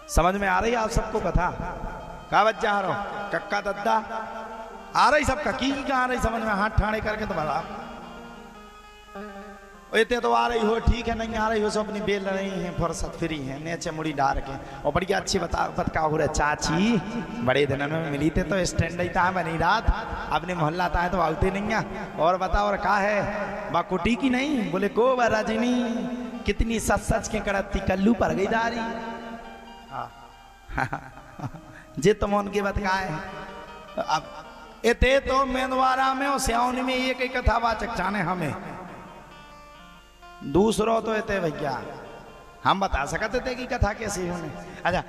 समझ में आ रही आप सबको कथा? का बच्चा आ रहा कक्का दद्दा आ रही सबका की आ रही समझ में? हाथ ठाणे करके तो भला इतने तो आ रही हो, ठीक है, नहीं आ रही हो सो अपनी बेल रही है, फुर्सत फ्री है, नीचे मुड़ी डाल के और बड़ी अच्छी बता हो रहा चाची बड़े दिनों में मिली थे तो स्टैंड ही था बनी रात अपने मोहल्ला था है तो आते नहीं है। और बता और का है बाकुटी की नहीं? बोले को रजनी कितनी सच सच के करती कल्लू पर गई दारी जे तुम उनके बताए। अब इतने तो मेंदवारा में और स्याउनी में एक एक कथावाचक चाने हमें दूसरों तो इतने भैया हम बता सकते थे कि कथा कैसी होने। अच्छा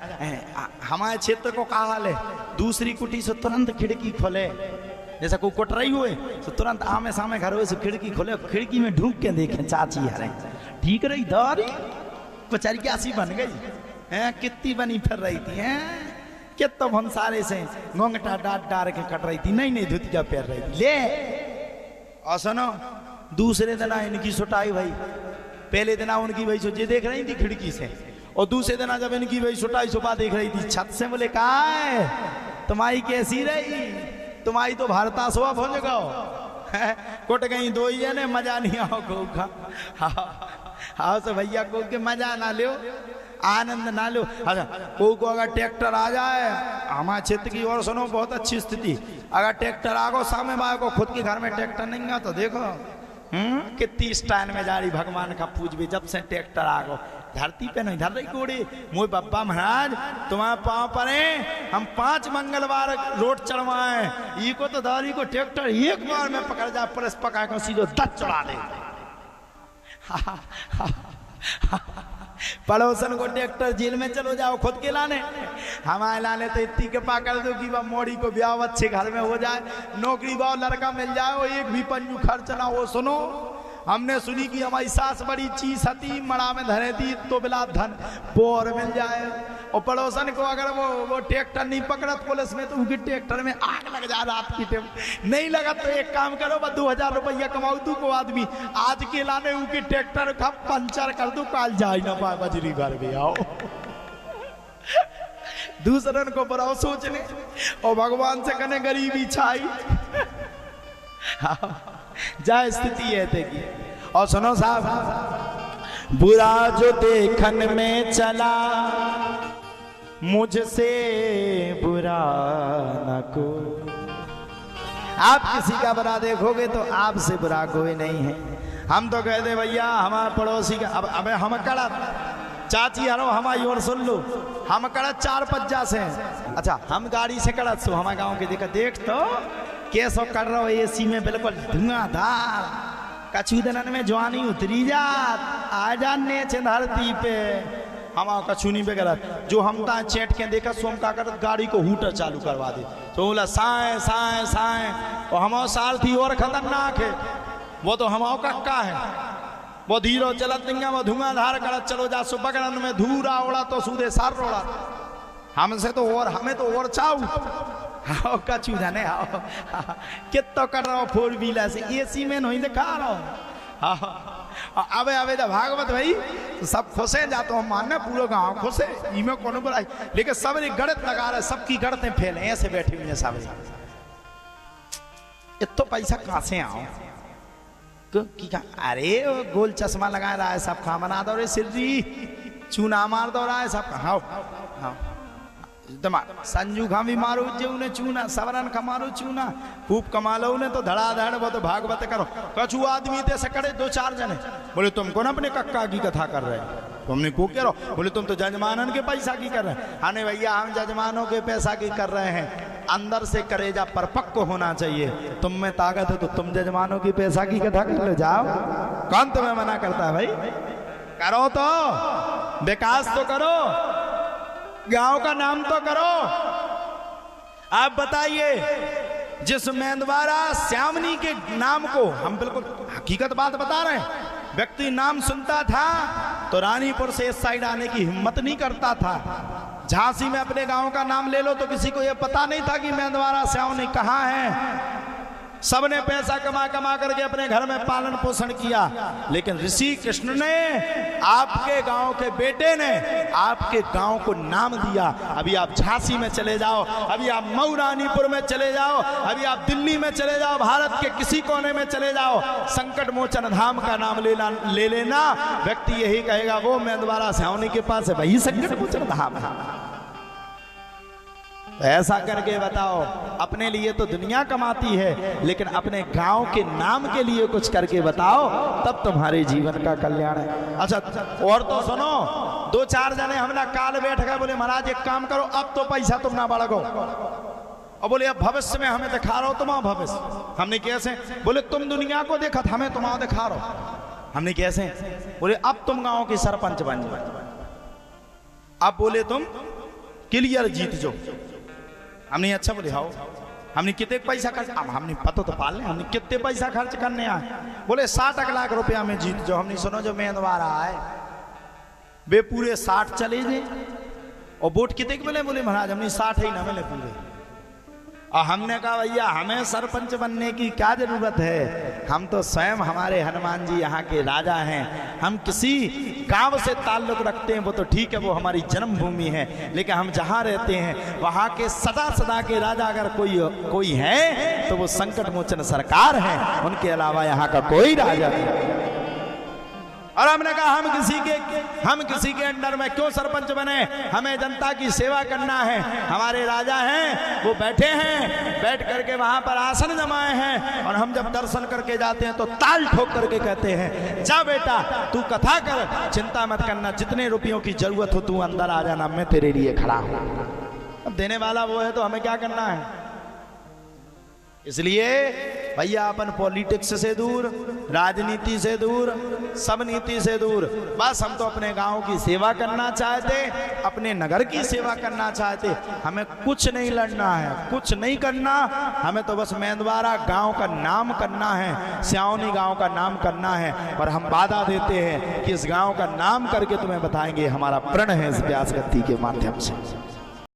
हमारे क्षेत्र को कहा हाल है दूसरी कुटी से तुरंत खिड़की खोले, जैसा कोई कुट रही हुए तो तुरंत आमे सामे घर हुए से खिड़की खोले, खिड़की में ढूंढ के देखे चाची यार ठीक रही दौरी बेचारी कैसी बन गई है, कितनी बनी फिर रही थी है, कितना भंसारे से घोंघटा डाट डार के कट रही थी, नहीं धुतिया पैर रही थी। ले और सुनो दूसरे दिन इनकी सुटाई भाई, पहले दिन उनकी भाई सोचे देख रही थी खिड़की से और दूसरे दिन जब इनकी भाई सुटाई सुबह देख रही थी छत से। बोले कहा है तुम्हारी कैसी रही? तुम्हारी तो भारता सुबह पहुंच गो कुट गई दो ही ने मजा नहीं आओ को का हाँ तो भैया को के मजा ना लो आनंद ना लो। अच्छा को अगर ट्रैक्टर आ जाए हमारे क्षेत्र की और सुनो बहुत अच्छी स्थिति, अगर ट्रैक्टर आ गो सामने बाय को खुद के घर में ट्रैक्टर नहीं है तो देखो कितनी स्टाइल में जा रही भगवान का पूज भी जब से ट्रैक्टर आ गो धरती पे नहीं धर रही कोड़ी मोई बब्बा महाराज तुम्हारे पाँव पड़े हम 5 मंगलवार रोड चढ़वाए ये को तो दारी को ट्रैक्टर एक बार में पकड़ जा पुलिस पकड़ कर सीधो 10 चढ़ा दे। पड़ोसन को ट्रैक्टर जेल में चलो जाओ खुद के लाने, हमारे लाने तो इतनी के पकड़ दो कि वह मोड़ी को ब्याह अच्छे घर में हो जाए, नौकरी बाव लड़का मिल जाए वो एक भी पंजू खर्च ना हो। सुनो हमने सुनी कि हमारी सास बड़ी चीज हती मड़ा में धरे थी तो बिला धन बोर मिल जाए। और पड़ोसन को अगर वो ट्रैक्टर नहीं पकड़त पुलिस में तो उनके ट्रैक्टर में आग लग जा रात की टाइम नहीं लगा तो एक काम करो बस 2000 रुपया कमाऊ तू को आदमी आज के लाने उनके ट्रैक्टर का पंचर कर दो काल जाए ना पाए बजरी घर में आओ। दूसरन को बड़ा सोचने और भगवान से कने गरीबी छाई जा स्थिति है देखिए। और सुनो साहब बुरा जो देखन में चला मुझसे बुरा न को, आप किसी का बुरा देखोगे तो आपसे बुरा कोई नहीं है। हम तो कहते भैया हमारे पड़ोसी का अब हम कड़ा चाची हरो हमारी ओर सुन लो हम कड़ा 4 पज्जा से अच्छा हम गाड़ी से कड़ा सो हमारे गाँव के देख तो कैसो कर रहा हो एसी में बिल्कुल धुआंधार कछु दिन में जवानी उतरी जात आ जाने धरती पे हमारा कछु नहीं बेगरत जो हम ता चेट के देखा सो हम का कर गाड़ी को हूटर चालू करवा दे तो बोला साए साए साए और हमारा साल थी और खतरनाक है वो तो हमारा कक्का है वो धीरो चलत नहीं वो धुआंधार करत चलो जा सुबगन में धूरा उड़ा तो सूदे सार रोड़ा हमसे तो और हमें तो और चाऊ आओ कछु जाने आओ कितो कर रहा हो 4 व्हीलर से एसी में नहीं दिखा रहा हो। अबे अबे जब भागवत भाई तो सब खुश हैं जातो हम मानने पूरा गाँव खुश है इमें कौन बुराई लेकिन सब गणित लगा रहे सबकी गणितें फेल हैं ऐसे बैठी हुई हैं सब इतना पैसा कहाँ से आओ अरे गोल चश्मा लगा रहा है सब खा बना दो रे सिर्री चूना मार दो रहा है सब हाँ हाँ संजू खा भी मारो उन्हें चूना सवरन का मारो चूना खूब कमा लो उन्हें तो धड़ाधड़ वो तो भागवत करो कछु आदमी ते सकड़े 2-4 जने बोले तुम कौन अपने कक्का की कथा कर रहे तुमने को कह रहो बोले तुम तो जजमानन के पैसा की कर रहे हैं। अरे भैया हम जजमानों के पैसा की कर रहे हैं अंदर से करेजा परिपक्व होना चाहिए तुम में ताकत है तो तुम जजमानों की पैसा की कथा कर लो जाओ कौन तुम्हें मना करता है भाई करो तो विकास तो करो गांव का नाम तो करो। आप बताइए जिस मेंदवारा श्यामनी के नाम को हम बिल्कुल हकीकत बात बता रहे हैं व्यक्ति नाम सुनता था तो रानीपुर से इस साइड आने की हिम्मत नहीं करता था। झांसी में अपने गांव का नाम ले लो तो किसी को यह पता नहीं था कि मेंदवारा श्यामनी कहाँ है सबने पैसा कमा कमा करके अपने घर में पालन पोषण किया, लेकिन ऋषि कृष्ण ने, आपके गांव के बेटे ने आपके गांव को नाम दिया। अभी आप झांसी में चले जाओ, अभी आप मऊ रानीपुर में चले जाओ, अभी आप दिल्ली में चले जाओ, भारत के किसी कोने में चले जाओ, संकट मोचन धाम का नाम ले लेना, व्यक्ति यही कहेगा वो मेंदवारा सियाओनी के पास है, वही संकट मोचन धाम है। ऐसा करके बताओ, अपने लिए तो दुनिया कमाती है, लेकिन अपने गांव के नाम के लिए कुछ करके बताओ, तब तुम्हारे जीवन का कल्याण है। अच्छा, और तो सुनो, 2-4 जने हमने काल बैठ गए, बोले महाराज एक काम करो, अब तो पैसा तुम ना बढ़ो, और बोले अब भविष्य में हमें दिखा रहा हो तुम्हारा भविष्य। हमने कैसे? बोले तुम दुनिया को देखा, हमें तुम्हारा दिखा रहा हो। हमने कैसे? बोले अब तुम गांव के सरपंच बन जाओ, अब बोले तुम क्लियर जीत जाओ। हमने अच्छा बोले हाँ, हमने कितने पैसा खर्च, अब हमने पता तो पाल ले, हमने कितने पैसा खर्च करने आए? बोले 60 लाख रुपया में जीत जाओ। हमने सुनो जो मेंदवारा आए वे पूरे 60 चले गए, और वोट कितने के मिले? बोले महाराज हमने 60 ही ना मिले पूरे। और हमने कहा भैया हमें सरपंच बनने की क्या जरूरत है, हम तो स्वयं, हमारे हनुमान जी यहाँ के राजा हैं, हम किसी गांव से ताल्लुक रखते हैं वो तो ठीक है, वो हमारी जन्मभूमि है, लेकिन हम जहाँ रहते हैं वहाँ के सदा सदा के राजा अगर कोई है तो वो संकट मोचन सरकार है, उनके अलावा यहाँ का कोई राजा नहीं। और हमने कहा हम किसी के अंडर में क्यों सरपंच बने, हमें जनता की सेवा करना है। हमारे राजा हैं वो बैठे हैं, बैठ करके वहां पर आसन जमाए हैं, और हम जब दर्शन करके जाते हैं तो ताल ठोक करके कहते हैं जा बेटा तू कथा कर, चिंता मत करना, जितने रुपयों की जरूरत हो तू अंदर आ जाना, मैं तेरे लिए खड़ा हूं। अब देने वाला वो है तो हमें क्या करना है? इसलिए भैया अपन पॉलिटिक्स से दूर, राजनीति से दूर, सब नीति से दूर, बस हम तो अपने गांव की सेवा करना चाहते, अपने नगर की सेवा करना चाहते, हमें कुछ नहीं लड़ना है, कुछ नहीं करना, हमें तो बस मेंदवारा गांव का नाम करना है, सियाओनी गांव का नाम करना है। और हम वादा देते हैं कि इस गांव का नाम करके तुम्हें बताएंगे हमारा प्रण है इस व्यास गति के माध्यम से।